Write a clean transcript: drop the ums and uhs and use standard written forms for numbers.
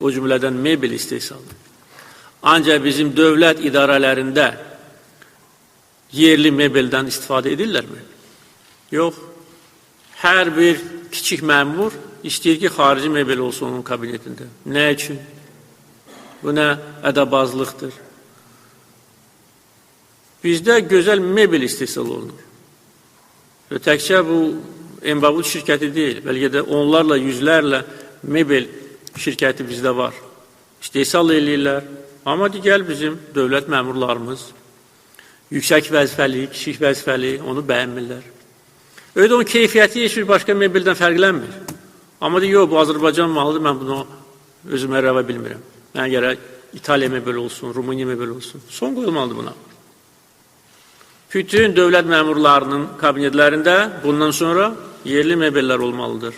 O cümlədən mebel istehsalı. Ancaq bizim dövlət idarələrində yerli mebeldən istifadə edirlərmi? Yox. Hər bir kiçik məmur istəyir ki, xarici mebel olsun onun kabinetində. Nə üçün? Bu nə ədəbazlıqdır. Bizdə gözəl mebel istehsal olunur. Təkcə bu Embavut şirkəti deyil, bəlkə də onlarla, yüzlərlə mebel şirkəti bizdə var. İstehsal eləyirlər. Amma digər bizim dövlət məmurlarımız yüksək vəzifəli, kiçik vəzifəli onu bəyənmirlər. Öyle onun keyfiyyəti heç bir başqa mebeldən fərqlənmir. Amma deyir, yox, bu Azərbaycan malıdır, mən bunu özümə rəva bilmirəm. Mən gərək İtaliya mebel olsun, Rumıniya mebel olsun. Son qoyulmalıdır buna. Bütün dövlət məmurlarının kabinetlərində bundan sonra yerli mebellər olmalıdır.